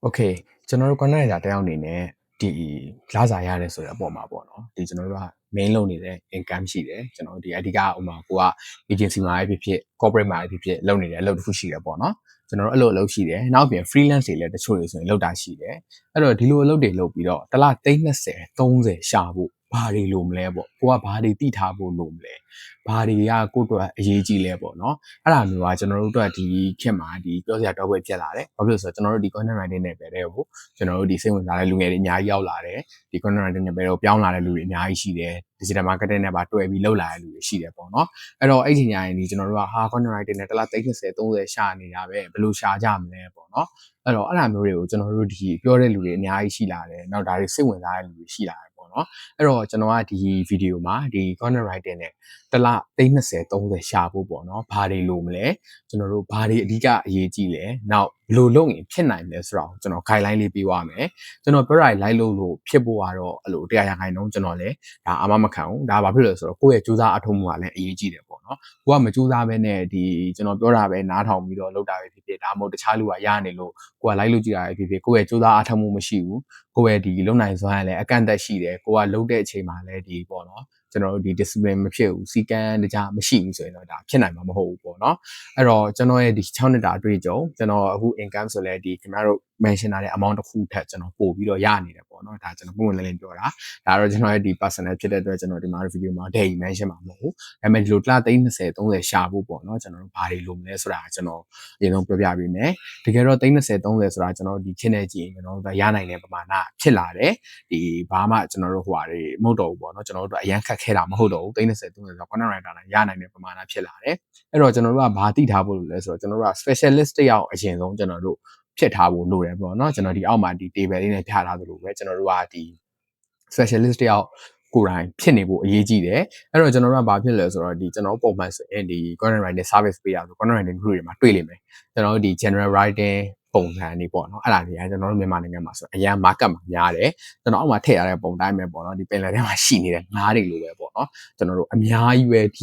Okay ကျွန်တော်တို့ content writer တယောက်အနေနဲ့ဒီလစာရတယ်ဆိုတဲ့အပေါ်မှာပေါ့နော်ဒီကျွန်တော်တို့က main လုပ်နေတဲ့ income ရှိတယ်ကျွန်တော်တို့ဒီအဓိကဥမာကိုက agency မှာဖြစ်ဖြစ် corporate မှာဖြစ်ဖြစ်လုပ်နေတဲ့အလုပ်တစ်ခုရှိတယ်ပေါ့နော်ကျွန်တော်တို့အဲ့လိုအလုပ်ရှိတယ်နောက်ပြန် freelance တွေလည်းတချို့တွေဆိုရင်လုပ်တာရှိတယ်အဲ့တော့ဒီလိုအလုပ်တွေလုပ်ပြီးတော့တစ်လ30 30ရှာဖို့ဘာတွေလိုမလဲပေါ့ကိုကဘာတွေတိထားဖို့လိုမလဲဘာတွေကကိုယ့်အတွက်အရေးကြီးလဲပေါ့နော်အဲ့ဒါမျိုးကကျွန်တော်တို့အတွက်ဒီခေတ်မှာဒီပြောစရာတော့ပဲဖြစ်လာတယ်ဘာဖြစ်လို့ဆိုတော့ကျွန်တော်တို့ဒီ content writing နဲ့ပဲတဲ့ကိုကျွန်တော်တို့ဒီစိတ်ဝင်စားတဲ့လူငယ်တွေအများကြီးရောက်လာတယ်ဒီ content writing နဲ့ပဲတော့ပြောင်းလာတဲ့လူတွေအများကြီးရှိတယ် digital marketing နဲ့ပါတွဲပြီးလုပ်လာတဲ့လူတွေရှိတယ်ပေါ့နော်အဲ့တော့အဲ့ဒီညရင်ဒီကျွန်တော်တို့ကဟာ content writing နဲ့တစ်လ30 30ရှာနေတာပဲဘယ်လိုရှာကြမလဲပေါ့နော်အဲ့တော့အဲ့ဒါမျိုးတွေကိုကျွန်တော်တို့ဒီပြောတဲ့လူတွေအများကြီးရှိလာတယ်နောက်ဒါတွေစိတ်ဝင်စားတဲ့လူတွေရှိလာတယ်ပေါ့နော်အဲ့တော့ကျွန်တော်ကဒီဗီဒီယိုမှာဒီ content writing နဲ့တစ်လ30 30ရှာဖို့ပေါ့နော်ဘာတွေလိုမလဲကျွန်တော်တို့ဘာတွေအဓိကအရေးကြီးလဲနောက်ဘယ်လိုလုပ်ရင်ဖြစ်နိုင်လဲဆိုတော့ကျွန်တော် guideline လေးပေးသွားမယ်ကျွန်တော်ပြောတာလိုက်လို့ဖြစ်ဖို့ကတော့အဲ့လို100%ကျွန်တော်လည်းဒါအမခံဘူးဒါဘာဖြစ်လို့လဲဆိုတော့ကိုယ့်ရဲ့ကြိုးစားအထောက်မှုကလည်းအရေးကြီးတယ်ပေါ့နော်ကိုကမကြိုးစားဘဲနဲ့ဒီကျွန်တော်ပြောတာပဲနားထောင်ပြီးတော့လုပ်တာပဲဖြစ်ဖြစ်ဒါမှမဟုတ်တခြားလူကရနေလို့ကိုကလိုက်လို့ကြည့်တာပဲဖြစ်ဖြစ်ကိုယ့်ရဲ့ကြိုးစားအထောက်မှုမရှိဘူးကိုယ့်ရဲ့ဒီလုံနိုင်စွမ်းကလည်းအကန့်အသတ်ရှိတယ်ကိုကလုပ်တဲ့အချိန်မှာလည်းဒီပေါ့နော်ကျွန်တော်တို့ဒီ discipline မဖြစ်ဘူးစီကံတခြားမရှိဘူးဆိုရင်တော့ဒါဖြစ်နိုင်မှာမဟုတ်ဘူးပေါ့နော်အဲ့တော့ကျွန်တော်ရဲ့ဒီ6နှစ်တာအတွေ့အကြုံကျွန်တော်အခု income ဆိုလဲဒီခင်ဗျားတို့ mention ထားတဲ့ amount တစ်ခုထက်ကျွန်တော်ပို့ပြီးတော့ရနေတယ်ပေါ့နော်ဒါကျွန်တော်ပုံမှန်လည်းပြောတာဒါတော့ကျွန်တော်ရဲ့ဒီ personal ဖြစ်တဲ့အတွက်ကျွန်တော်ဒီမှာ video မှာ day mention မှာမဟုတ်ဘူးဒါပေမဲ့ဒီလိုတစ်လ30 30ရှာဖို့ပေါ့နော်ကျွန်တော်တို့ဘာတွေလိုမလဲဆိုတာကျွန်တော်အရင်ဆုံးပြောပြပေးမယ်တကယ်တော့30 30ဆိုတာကျွန်တော်ဒီ channel ကြည့်ရင်ကျွန်တော်တို့ရနိုင်တဲ့ပမာဏဖြစ်လာတယ်ဒီဘာမှကျွန်တော်တို့ဟိုဟာတွေမဟုတ်တော့ဘူးပေါ့နော်ကျွန်တော်တို့အရန်ခက်ခဲတာမဟုတ်တော့ဘူး30 30ဆိုတော့ content writer တိုင်းရနိုင်တဲ့ပမာဏဖြစ်လာတယ်အဲ့တော့ကျွန်တော်တို့ကဘာသိထားဖို့လိုလဲဆိုတော့ကျွန်တော်တို့က specialist တယောက်အရင်ဆုံးကျွန်တော်တို့ဖြစ်ထားဖို့လိုတယ်ပေါ့နော်ကျွန်တော်ဒီအောက်မှာဒီ table လေးနဲ့ပြထားသလိုပဲကျွန်တော်တို့ကဒီ specialist တယောက်ကိုယ်တိုင်ဖြစ်နေဖို့အရေးကြီးတယ်အဲ့တော့ကျွန်တော်တို့ကဘာဖြစ်လဲဆိုတော့ဒီကျွန်တော်ပုံမှန်ဆိုရင်ဒီ content writing service ပေးရဆို content writing group တွေမှာတွေ့လိမ့်မယ်ကျွန်တော်တို့ဒီ general writing ပုံစံနေပေါ့နော်အဲ့ဒါတွေကကျွန်တော်တို့မြန်မာနိုင်ငံမှာဆိုအရင် market မှာများတယ်ကျွန်တော်အောက်မှာထည့်ရတဲ့ပုံတိုင်းပဲပေါ့နော်ဒီပင်လယ်ထဲမှာရှိနေတဲ့ငါးတွေလိုပဲပေါ့နော်ကျွန်တော်တို့အများကြီးပဲဒီ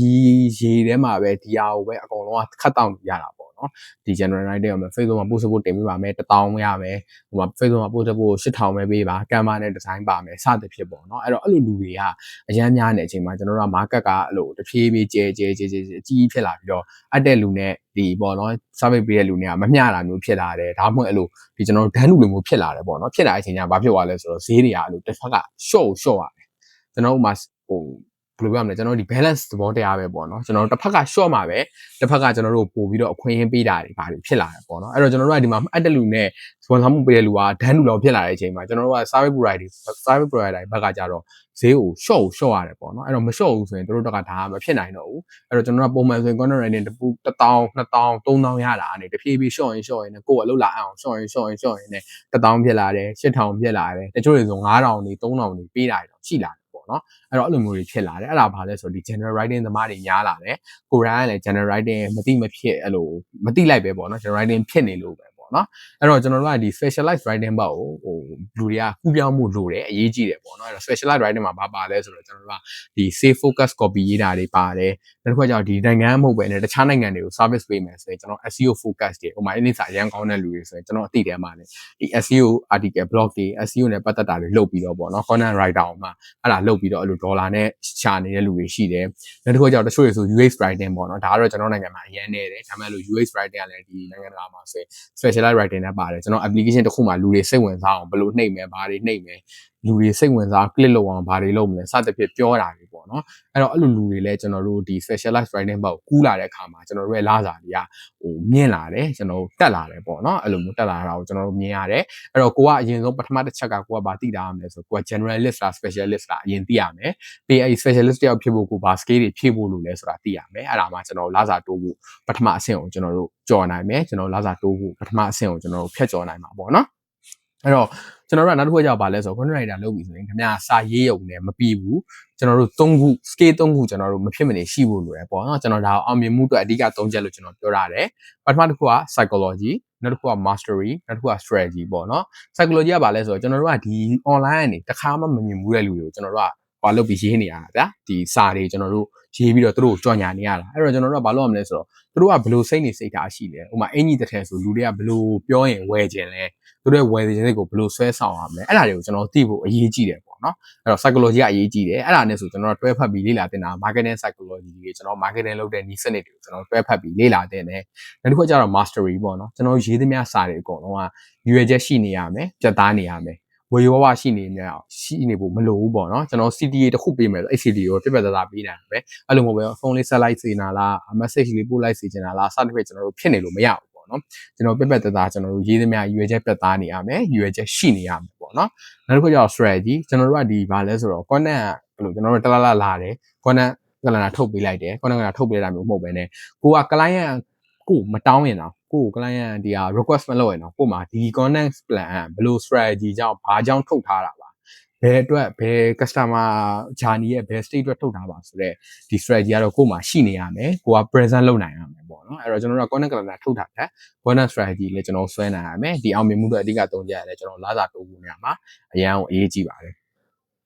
ရေထဲမှာပဲဒီဟာကိုပဲအကုန်လုံးကခတ်တောင့်ရတာပေါ့နော်ဒီ general writing မှာ Facebook မှာ post ဖို့တင်ပေးပါမယ်1000ရမယ်ဟိုမှာ Facebook မှာ post ဖို့8000ပဲပေးပါ Canva နဲ့ design ပါမယ်စသဖြင့်ပေါ့နော်အဲ့တော့အဲ့လိုလူတွေကအရန်များနေတဲ့အချိန်မှာကျွန်တော်တို့က market ကအဲ့လိုတဖြည်းဖြည်းကျဲအကြီးဖြစ်လာပြီးတော့အပ်တဲ့လူနဲ့ဒီပေါ့နော် service ပေးတဲ့လူတွေကမမျှတာမျိုးဖြစ်လာတယ်ဒါမှမဟုတ်အဲ့လိုဒီကျွန်တော်တို့ဒန်းလူလိုမျိုးဖြစ်လာတယ်ပေါ့နော်ဖြစ်လာတဲ့အချိန်ကျဘာဖြစ်သွားလဲဆိုတော့ဈေးတွေကအဲ့လိုတစ်ဖက်က short ရတယ်ကျွန်တော်တို့မှာဟိုဘယ်လိုပြောမလဲကျွန်တော်တို့ဒီ balance သဘောတရားပဲပေါ့နော်ကျွန်တော်တို့တစ်ဖက်က short မှာပဲတစ်ဖက်ကကျွန်တော်တို့ပို့ပြီးတော့အခွင့်အရေးပေးတာတွေဘာတွေဖြစ်လာတယ်ပေါ့နော်အဲ့တော့ကျွန်တော်တို့ကဒီမှာအပ်တဲ့လူနဲ့ဝန်ဆောင်မှုပေးတဲ့လူကဒန်းလူလောက်ဖြစ်လာတဲ့အချိန်မှာကျွန်တော်တို့က service provider ဘက်ကကြတော့ဈေးကို short ရတယ်ပေါ့နော်အဲ့တော့မ short ဘူးဆိုရင်တို့ကဒါမဖြစ်နိုင်တော့ဘူးအဲ့တော့ကျွန်တော်တို့ကပုံမှန်ဆိုရင် content writing တပူ1000 2000 3000ရတာအနေတဖြည်းဖြည်း short ရင်နဲ့ကိုယ်ကအလုပ်လာအောင် short ရင်နဲ့1000ဖြစ်လာတယ်8000ဖြစ်လာတယ်တချို့တွေဆို9000တွေ3000တွေပေးတာတွေတော့ရှိလာတယ်ပေါ့နော်အဲ့တော့အဲ့လိုမျိုးတွေဖြစ်လာတယ်အဲ့ဒါဘာလဲဆိုတော့ဒီ general writing သမားတွေများလာတယ်ကိုယ်တိုင်ကလည်း general writing မဖြစ်အဲ့လိုမသိလိုက်ပဲပေါ့နော် general writing ဖြစ်နေလို့ပဲပေါ့နော်အဲ့တော့ကျွန်တော်တို့ကဒီ specialized writing ဘက်ကိုဟိုလူတွေကကူးပြောင်းမှုလိုတယ်အရေးကြီးတယ်ပေါ့နော်အဲ့တော့ specialized writing မှာဘာပါလဲဆိုတော့ကျွန်တော်တို့ကဒီ safe focus copy ရေးတာတွေပါတယ်နောက်တစ်ခုကကြောင့်ဒီနိုင်ငံမဟုတ်ပဲねတခြားနိုင်ငံတွေကို service ပေးမယ်ဆိုရင်ကျွန်တော် SEO focus တွေဟိုမှာအင်းစာအရန်ကောင်းတဲ့လူတွေဆိုရင်ကျွန်တော်အသိတယ်မှာねဒီ SEO article blog တွေ SEO နဲ့ပတ်သက်တာတွေလုပ်ပြီးတော့ပေါ့နော် content writer အောင်မှာအဲ့ဒါလုပ်ပြီးတော့အဲ့လိုဒေါ်လာနဲ့ရှာနေတဲ့လူတွေရှိတယ်နောက်တစ်ခုကကြောင့်တချို့တွေဆို UX writing ပေါ့နော်ဒါကတော့ကျွန်တော်နိုင်ငံမှာအရင်နေတယ်ဒါပေမဲ့လို့ UX writing ကလည်းဒီနိုင်ငံတကာမှာဆိုရင် specialized writing နဲ့ပါတယ်ကျွန်တော် application တစ်ခုမှာလူတွေစိတ်ဝင်စားအောင်ဘယ်လိုနှိပ်မယ်ဘာတွေနှိပ်မယ်လူတွေစိတ်ဝင်စား click လုပ်အောင်ဘာတွေလုပ်မလဲစသဖြင့်ပြောတာတွေပေါ့နော်အဲ့တော့အဲ့လိုလူတွေလည်းကျွန်တော်တို့ဒီ specialized writing ဘက်ကိုကူးလာတဲ့အခါမှာကျွန်တော်တို့ရဲ့လစာတွေကဟိုမြင့်လာတယ်ကျွန်တော်တို့တက်လာတယ်ပေါ့နော်အဲ့လိုမျိုးတက်လာတာကိုကျွန်တော်တို့မြင်ရတယ်အဲ့တော့ကိုကအရင်ဆုံးပထမတစ်ချက်ကကိုကဘာသိတာရမလဲဆိုကိုက generalist လား specialist လားအရင်သိရမယ်ပြီးအဲ့ specialist တယောက်ဖြစ်ဖို့ကိုဘာ skill တွေဖြည့်ဖို့လို့လဲဆိုတာသိရမယ်အဲ့ဒါမှကျွန်တော်လစာတိုးဖို့ပထမအဆင့်ကိုကျွန်တော်တို့ကြော်နိုင်မယ်ကျွန်တော်လစာတိုးဖို့ပထမအဆင့်ကိုကျွန်တော်တို့ဖြတ်ကျော်နိုင်မှာပေါ့နော်အဲ့တော့ကျွန်တော်တို့ကနောက်တစ်ခုကြောက်ပါလဲဆိုတော့ content writer လုပ်ပြီဆိုရင်ခင်ဗျာစာရေးရုံနဲ့မပြီးဘူးကျွန်တော်တို့3ခု scale 3ခုကျွန်တော်တို့မဖြစ်မနေရှိဖို့လိုတယ်ပေါ့နော်ကျွန်တော်ဒါအောင်မြင်မှုအတွက်အဓိက3ချက်လို့ကျွန်တော်ပြောရတယ်ပထမတစ်ခုက psychology နောက်တစ်ခုက mastery နောက်တစ်ခုက strategy ပေါ့နော် psychology ကဘာလဲဆိုတော့ကျွန်တော်တို့ကဒီ online ကနေတခါမှမမြင်ဘူးတဲ့လူတွေကိုကျွန်တော်တို့က ဘာလုပ်ပြီးရေးနေရတာဗျာဒီစာတွေကျွန်တော်တို့ရေးပြီးတော့သူတို့ကြော်ညာနေရတာအဲ့တော့ကျွန်တော်တို့ကဘာလုပ်ရမလဲဆိုတော့သူတို့ကဘလို့စိတ်နေစိတ်ထားရှိလဲဥပမာအင်ကြီးတစ်ထည်ဆိုလူတွေကဘလို့ပြောရင်ဝယ်ခြင်းလဲသူတို့ရဲ့ဝယ်ခြင်းတွေကိုဘလို့ဆွဲဆောင်ရမလဲအဲ့ဒါတွေကိုကျွန်တော်သိဖို့အရေးကြီးတယ်ပေါ့နော်အဲ့တော့ psychology ကအရေးကြီးတယ်အဲ့ဒါနဲ့ဆိုကျွန်တော်တို့တွဲဖက်ပြီးလေ့လာတင်တာ marketing psychology တွေကျွန်တော် marketing လုပ်တဲ့နည်းစနစ်တွေကိုကျွန်တော်တွဲဖက်ပြီးလေ့လာတင်တယ်နောက်တစ်ခုကျတော့ mastery ပေါ့နော်ကျွန်တော်ရေးသမျှစာတွေအကုန်လုံးကရွေချက်ရှိနေရမယ်ပြတ်သားနေရမယ်ဝေရောဝရှိနေဖို့မလိုဘူးပေါ့နော်ကျွန်တော် CTA တစ်ခုပေးမယ်ဆိုအဲ့ CTA ကိုပြတ်ပြတ်သားသားပေးနိုင်တယ်အဲ့လိုမျိုးပဲဖုန်းလေးဆက်လိုက်စေနာလား message လေးပို့လိုက်စေချင်တာလားစသဖြင့်ကျွန်တော်တို့ဖြစ်နေလို့မရဘူးပေါ့နော်ကျွန်တော်ပြတ်ပြတ်သားသားကျွန်တော်တို့ရေးသမျှရွေချက်ပြတ်သားနေရမယ်ရွေချက်ရှိနေရမယ်ပေါ့နော်နောက်တစ်ခုကျတော့ strategy ကျွန်တော်တို့ကဒီဘာလဲဆိုတော့ content ဘယ်လိုကျွန်တော်တို့တလားလာတယ် content ကလနာထုတ်ပေးလိုက်တယ် content ကလနာထုတ်ပေးတာမျိုးမဟုတ်ဘဲနဲ့ကိုက client ကိုမတောင်းရင်တော့ကို client ဒီဟာ request မလုပ်ရင်တော့ကိုမှဒီ content plan ဘယ်လို strategy ကြောင့်ဘာကြောင့်ထုတ်ထားတာပါဘယ်အတွက်ဘယ် customer journey ရဲ့ဘယ် state အတွက်ထုတ်ထားပါဆိုတော့ဒီ strategy ကတော့ကိုမှရှိနေရမယ်ကိုက present လုပ်နိုင်ရမယ်ပေါ့နော်အဲ့တော့ကျွန်တော်တို့က content calendar ထုတ်တာတဲ့ content strategy လည်းကျွန်တော်ဆွဲနိုင်ရမယ်ဒီအောင်မြင်မှုတွေအဓိကသုံးကြရတယ်ကျွန်တော်လာစာတိုးဖို့နေရာမှာအရန်ကိုအရေးကြီးပါတယ်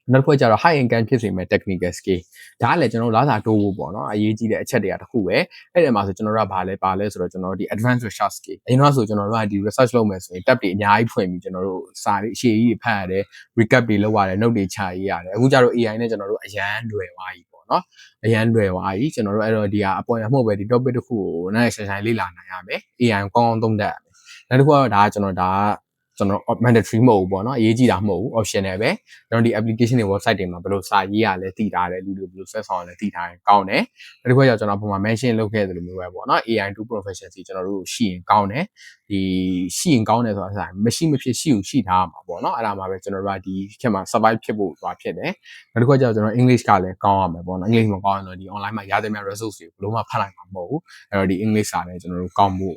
နောက်တစ်ခုကျတော့ high income ဖြစ်စေမဲ့ technical skill ဒါကလည်းကျွန်တော်လာစာတိုးဖို့ပေါ့နော်အရေးကြီးတဲ့အချက်တွေကတစ်ခုပဲအဲ့ဒီမှာဆိုကျွန်တော်တို့ကဘာလဲဆိုတော့ကျွန်တော်တို့ဒီ advanced research skill အရင်တော့ဆိုကျွန်တော်တို့ကဒီ research လုပ်မယ်ဆိုရင် tab တွေအများကြီးဖွင့်ပြီးကျွန်တော်တို့စာတွေအရှည်ကြီးတွေဖတ်ရတယ် recap တွေလုပ်ရတယ် note တွေချရေးရတယ်အခုကျတော့ AI နဲ့ကျွန်တော်တို့အရန်လွယ်သွားပြီပေါ့နော်အရန်လွယ်သွားပြီကျွန်တော်တို့အဲ့တော့ဒီဟာအပေါ်ရမှုပဲဒီ topic တစ်ခုကိုနိုင်ဆိုင်ဆိုင်လေ့လာနိုင်ရမယ် AI ကိုကောင်းကောင်းသုံးတတ်ရမယ်နောက်တစ်ခုကတော့ဒါကကျွန်တော် mandatory မဟုတ်ဘူးပေါ့နော်အရေးကြီးတာမဟုတ်ဘူး optional ပဲကျွန်တော်ဒီ application တွေ website တွေမှာဘယ်လိုစာရေးရလဲသိထားတယ်လူတွေဘယ်လိုဆက်ဆောင်ရလဲသိထားရင်ကောင်းတယ်နောက်တစ်ခုကျတော့ကျွန်တော်ပုံမှန် mention လုပ်ခဲ့တယ်လို့မျိုးပဲပေါ့နော် AI to proficiency ကျွန်တော်တို့ရှိရင်ကောင်းတယ်ဒီရှိရင်ကောင်းတယ်ဆိုတာမရှိမဖြစ်ရှိထားမှာပေါ့နော်အဲ့ဒါမှပဲကျွန်တော်တို့ကဒီခေတ်မှာ survive ဖြစ်ဖို့သွားဖြစ်တယ်နောက်တစ်ခုကျတော့ကျွန်တော် English ကလည်းကောင်းရမယ်ပေါ့နော် English မကောင်းရင်တော့ဒီ online မှာရတဲ့များ resource တွေဘယ်လိုမှဖတ်နိုင်မှာမဟုတ်ဘူးအဲ့တော့ဒီ English စာလည်းကျွန်တော်တို့ကောင်းဖို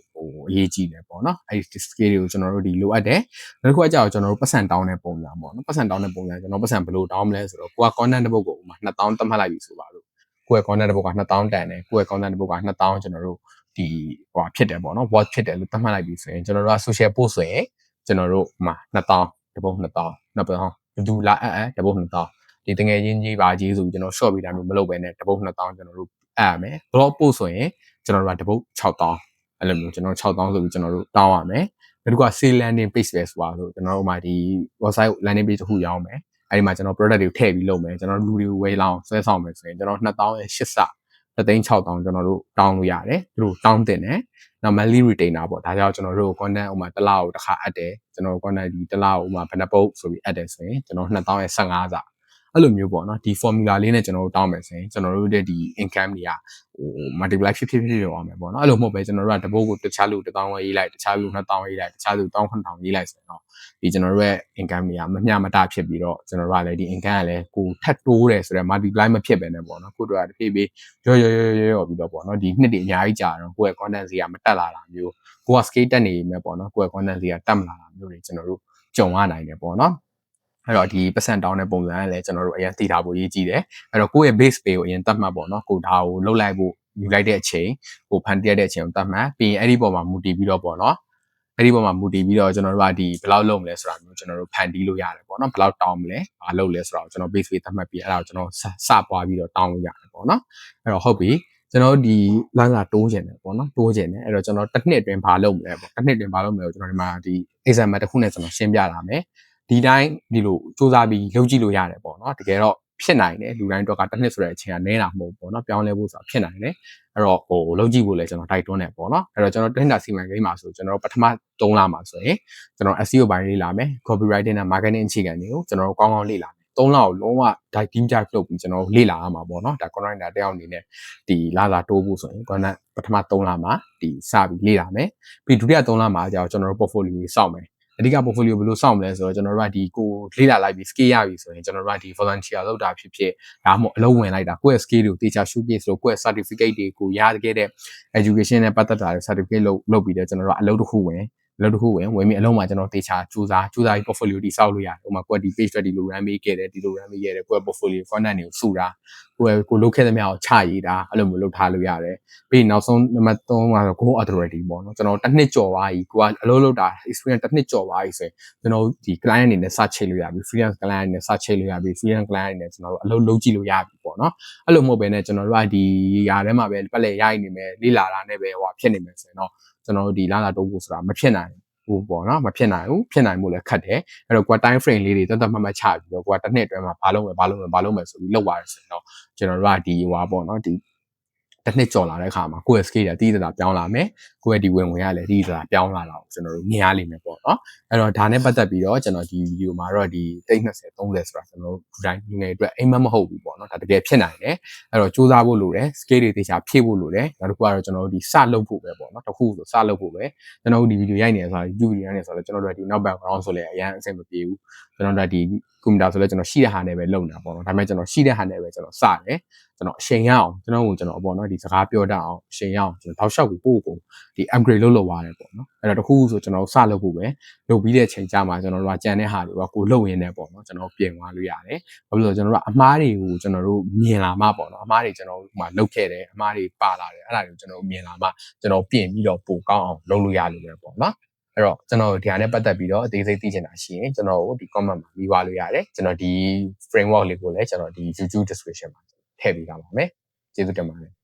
့အရေးကြီးတယ်ပေါ့နော်အဲ့ဒီ skill တွေကိုကျွန်တော်တို့ဒီလိုအပ်တယ်နောက်တစ်ခုကကြောက်ကျွန်တော်တို့ပတ်စံတောင်းတဲ့ပုံစံပေါ့နော်ပတ်စံတောင်းတဲ့ပုံစံကျွန်တော်ပတ်စံဘယ်လိုတောင်းမလဲဆိုတော့ကိုက content တစ်ပုဒ်ကိုဥပမာ2000သတ်မှတ်လိုက်ပြီဆိုပါလို့ကိုယ့်ရဲ့ content တစ်ပုဒ်က2000တန်တယ်ကိုယ့်ရဲ့ content တစ်ပုဒ်က2000ကျွန်တော်တို့ဒီဟိုဖြစ်တယ်ပေါ့နော် watch ဖြစ်တယ်လို့သတ်မှတ်လိုက်ပြီဆိုရင်ကျွန်တော်တို့က social post ဆိုရင်ကျွန်တော်တို့ဥပမာ2000တစ်ပုဒ်2000နှစ်ပုဒ်ဒူလာတစ်ပုဒ်2000ဒီတငယ်ချင်းကြီးပါကြီးဆိုပြီးကျွန်တော် short ပေးတာမျိုးမလုပ်ဘဲနဲ့တစ်ပုဒ်2000ကျွန်တော်တို့အပ်ရမယ် blog post ဆိုရင်ကျွန်တော်တို့ကတစ်ပုဒ်6000အဲ့လိုမျိုးကျွန်တော်6000ဆိုပြီးကျွန်တော်တို့တောင်းရမယ်နောက်တစ်ခုက sale landing page ပဲဆိုတာဆိုကျွန်တော်တို့မှဒီ website landing page တစ်ခုရောင်းမယ်အဲ့ဒီမှာကျွန်တော် product တွေကိုထည့်ပြီးလုပ်မယ်ကျွန်တော်လူတွေကိုဝယ်လောင်းဆွဲဆောင်မယ်ဆိုရင်ကျွန်တော်2000ရဲ့8စ36000ကျွန်တော်တို့တောင်းလို့ရတယ်သူတို့တောင်းတင်တယ်နောက် monthly retainer ပေါ့ဒါကြောင့်ကျွန်တော်တို့ content ဥမာတစ်လကိုတစ်ခါအပ်တယ်ကျွန်တော် content ဒီတစ်လကိုဥမာဘယ်နှပုတ်ဆိုပြီးအပ်တယ်ဆိုရင်ကျွန်တော်2000ရဲ့15စအဲ့လိုမျိုးပေါ့နော်ဒီ formula လေးနဲ့ကျွန်တော်တို့တောင်းမယ်ဆိုရင်ကျွန်တော်တို့ရဲ့ဒီ income တွေကmultiply ဖြစ်အောင်မယ်ပေါ့နော်အဲ့လိုမဟုတ်ပဲကျွန်တော်တို့ကတပုတ်ကိုတခြားလူ1000ဝယ်ရေးလိုက်တခြားလူ2000ရေးလိုက်တခြားလူ19000ရေးလိုက်ဆိုတော့ဒီကျွန်တော်တို့ရဲ့ income တွေကမမျှမတဖြစ်ပြီးတော့ကျွန်တော်တို့ကလည်းဒီ income ကလည်းကိုထပ်တိုးတယ်ဆိုတော့ multiply မဖြစ်ပဲနဲ့ပေါ့နော်ကိုတို့ကတဖြည်းဖြည်းရောပြီးတော့ပေါ့နော်ဒီနှစ်တွေအများကြီးကြာတော့ကိုယ့်ရဲ့ content စီကမတက်လာတာမျိုးကိုက scale တက်နေမယ်ပေါ့နော်ကိုယ့်ရဲ့ content စီကတက်မလာတာမျိုးတွေကျွန်တော်တို့ကြုံရနိုင်တယ်ပေါ့နော်အဲ့တော့ဒီပတ်စံတောင်းတဲ့ပုံစံကလည်းကျွန်တော်တို့အရင်သိထားဖို့ရည်ကြီးတယ်အဲ့တော့ကိုယ့်ရဲ့ base pay ကိုအရင်တတ်မှတ်ပေါ့နော်ကိုဒါကိုလုတ်လိုက်ဖို့ယူလိုက်တဲ့အချိန်ကိုဖန်တီးရတဲ့အချိန်ကိုတတ်မှတ်ပြီးရင်အဲ့ဒီပေါ်မှာမူတည်ပြီးတော့ပေါ့နော်အဲ့ဒီပေါ်မှာမူတည်ပြီးတော့ကျွန်တော်တို့ကဒီဘယ်လောက်လုပ်မလဲဆိုတာမျိုးကျွန်တော်တို့ဖန်တီးလို့ရတယ်ပေါ့နော်ဘယ်လောက်တောင်းမလဲဘာလုပ်လဲဆိုတာကိုကျွန်တော် base pay တတ်မှတ်ပြီးအဲ့ဒါကိုကျွန်တော်စပွားပြီးတော့တောင်းလို့ရတယ်ပေါ့နော်အဲ့တော့ဟုတ်ပြီကျွန်တော်ဒီလမ်းစာတိုးကျင်တယ်ပေါ့နော်တိုးကျင်တယ်အဲ့တော့ကျွန်တော်တစ်နှစ်အတွင်းဘာလုပ်မလဲပေါ့တစ်နှစ်အတွင်းဘာလုပ်မလဲကိုကျွန်တော်ဒီမှာဒီ exam တစ်ခုနဲ့ကျွန်တော်ရှင်းပြလာမယ်ဒီတိုင်းဒီလိုစူးစမ်းပြီးလုပ်ကြည့်လို့ရတယ်ပေါ့နော်တကယ်တော့ဖြစ်နိုင်တယ်လူတိုင်းတော့ကတစ်နှစ်ဆိုတဲ့အချိန်ကနည်းတာမဟုတ်ပေါ့နော်ပြောင်းလဲဖို့ဆိုတာဖြစ်နိုင်တယ်အဲ့တော့ဟိုလုပ်ကြည့်ဖို့လည်းကျွန်တော်တိုက်တွန်းတယ်ပေါ့နော်အဲ့တော့ကျွန်တော်တွင်းတာစီမံကိန်းမှာဆိုကျွန်တော်ပထမ3လမှာဆိုရင်ကျွန်တော် SEO ဘိုင်းလေ့လာမယ် copywriting နဲ့ marketing အခြေခံတွေကိုကျွန်တော်ကောင်းကောင်းလေ့လာမယ်3လကိုလုံးဝ deep dive လုပ်ပြီးကျွန်တော်လေ့လာရမှာပေါ့နော်ဒါ content တယောက်အနေနဲ့ဒီလာစာတိုးဖို့ဆိုရင် content ပထမ3လမှာဒီစပြီးလေ့လာမယ်ပြီးဒုတိယ3လမှာကျတော့ကျွန်တော်တို့ portfolio တွေစောင့်မယ်အဓိက portfolio ဘယ်လိုစောင့်မလဲဆိုတော့ကျွန်တော်တို့ကဒီကိုလေ့လာလိုက်ပြီး scale ရပြီဆိုရင်ကျွန်တော်တို့ကဒီ volunteer လုပ်တာဖြစ်ဖြစ်ဒါမှမဟုတ်အလုပ်ဝင်လိုက်တာကိုယ့်ရဲ့ skill တွေကိုတေချာရှုပြဆိုတော့ကိုယ့်ရဲ့ certificate တွေကိုရခဲ့တဲ့ education နဲ့ပတ်သက်တာတွေ certificate လုပ်ပြီးတော့ကျွန်တော်တို့ကအလုပ်တစ်ခုဝင် အလုပ်တစ်ခုဝင်ပြီးအလုံးမှာကျွန်တော်တေချာစူးစမ်းပြီး portfolio တိစောက်လို့ရတယ်ဥပမာကိုယ်ဒီ page တွေဒီလို run ပေးခဲ့တယ်ဒီလို run ပေးခဲ့တယ်ကိုယ် portfolio content တွေကိုစုတာကိုလုပ်ခဲ့သမျှကိုချရေးတာအဲ့လိုမျိုးလုပ်ထားလို့ရတယ်ပြီးနောက်ဆုံးနံပါတ်3ကတော့ goal authority ပေါ့နော်ကျွန်တော်တစ်နှစ်ကြော်သွားပြီကိုကအလုပ်လုပ်တာ experience တစ်နှစ်ကြော်သွားပြီဆိုရင်ကျွန်တော်ဒီ client အနေနဲ့စချိန်လို့ရပြီ freelance client အနေနဲ့စချိန်လို့ရပြီ freelance client အနေနဲ့ကျွန်တော်တို့အလုပ်လုပ်ကြည့်လို့ရပြီပေါ့နော်အဲ့လိုမဟုတ်ဘဲနဲ့ကျွန်တော်တို့ကဒီຢာထဲမှာပဲပတ်လက်ရိုက်နေမယ်လေ့လာတာနဲ့ပဲဟိုဖြစ်နေမယ်ဆိုရင်တော့ကျွန်တော်တို့ဒီလာတိုးဖို့ဆိုတာမဖြစ်နိုင်ဘူးပေါ့နော်မဖြစ်နိုင်ဘူးဖြစ်နိုင်မှုလည်းခက်တယ်အဲ့တော့ကိုယ် time frame လေးတွေတတ်မှတ်ချပြီးတော့ကိုယ်တစ်နှစ်အတွင်းမှာဘာလုပ်မယ်ဆိုပြီးလုပ်ရတယ်ဆိုရင်တော့ကျွန်တော်တို့ကဒီဟိုပါပေါ့နော်ဒီတစ်နှစ်ကြော်လာတဲ့အခါမှာကိုယ့်ရဲ့ skill တွေတည်တည်တာပြောင်းလာမယ်ကိုယ့်ရဲ့ဒီဝင်ရလည်းတည်တည်တာပြောင်းလာတော့ကျွန်တော်တို့မြင်ရလိမ့်မယ်ပေါ့နော်အဲ့တော့ဒါနဲ့ပတ်သက်ပြီးတော့ကျွန်တော်ဒီ video မှာတော့ဒီ30 30ဆိုတာကျွန်တော်တို့ဒီတိုင်းလူငယ်အတွက်အိမ်မမဟုတ်ဘူးပေါ့နော်ဒါတကယ်ဖြစ်နိုင်တယ်အဲ့တော့စူးစမ်းဖို့လိုတယ် skill တွေတေချာဖြည့်ဖို့လိုတယ်နောက်တစ်ခုကတော့ကျွန်တော်တို့ဒီစလုပ်ဖို့ပဲပေါ့နော်တစ်ခုဆိုစလုပ်ဖို့ပဲကျွန်တော်တို့ဒီ video ရိုက်နေရဆိုတော့ YouTube video ရိုက်နေဆိုတော့ကျွန်တော်တို့ဒီနောက် background ဆိုလည်းအရင်အဆင်မပြေဘူးကျွန်တော်တို့ဒီကွန်ပျူတာဆိုလည်းကျွန်တော်ရှိတဲ့ဟာနဲ့ပဲလုပ်နေတာပေါ့နော်ဒါပေမဲ့ကျွန်တော်ရှိတဲ့ဟာနဲ့ပဲကျွန်တော်စတယ်ကျွန်တော်အချိန်ရအောင်ကျွန်တော်ပေါ့နော်ဒီစကားပြောတတ်အောင်အချိန်ရအောင်ကျွန်တော်တောက်လျှောက်ကိုဒီ upgrade လုပ်ရတယ်ပေါ့နော်အဲ့တော့တခုဆိုကျွန်တော်စလုပ်ဖို့ပဲလုပ်ပြီးတဲ့အချိန်ကြာမှာကျွန်တော်တို့ကကြံတဲ့ဟာတွေကကိုလုပ်ရင်းနဲ့ပေါ့နော်ကျွန်တော်ပြင်သွားလို့ရတယ်ဘာလို့လဲဆိုတော့ကျွန်တော်တို့ကအမားတွေကိုကျွန်တော်တို့မြင်လာမှပေါ့နော်အမားတွေကျွန်တော်တို့မှလုပ်ခဲ့တယ်အမားတွေပါလာတယ်အဲ့ဒါတွေကိုကျွန်တော်မြင်လာမှကျွန်တော်ပြင်ပြီးတော့ပိုကောင်းအောင်လုပ်လို့ရလို့ပဲပေါ့နော်အဲ့တော့ကျွန်တော်ဒီဟာနဲ့ပတ်သက်ပြီးတော့အသေးစိတ်သိချင်တာရှိရင်ကျွန်တော်တို့ဒီ comment မှာပြီးသွားလို့ရတယ်ကျွန်တော်ဒီ framework လေးကိုလည်းကျွန်တော်ဒီ YouTube description မှာထည့်ပေးထားပါမယ်ကျေးဇူးတင်ပါတယ်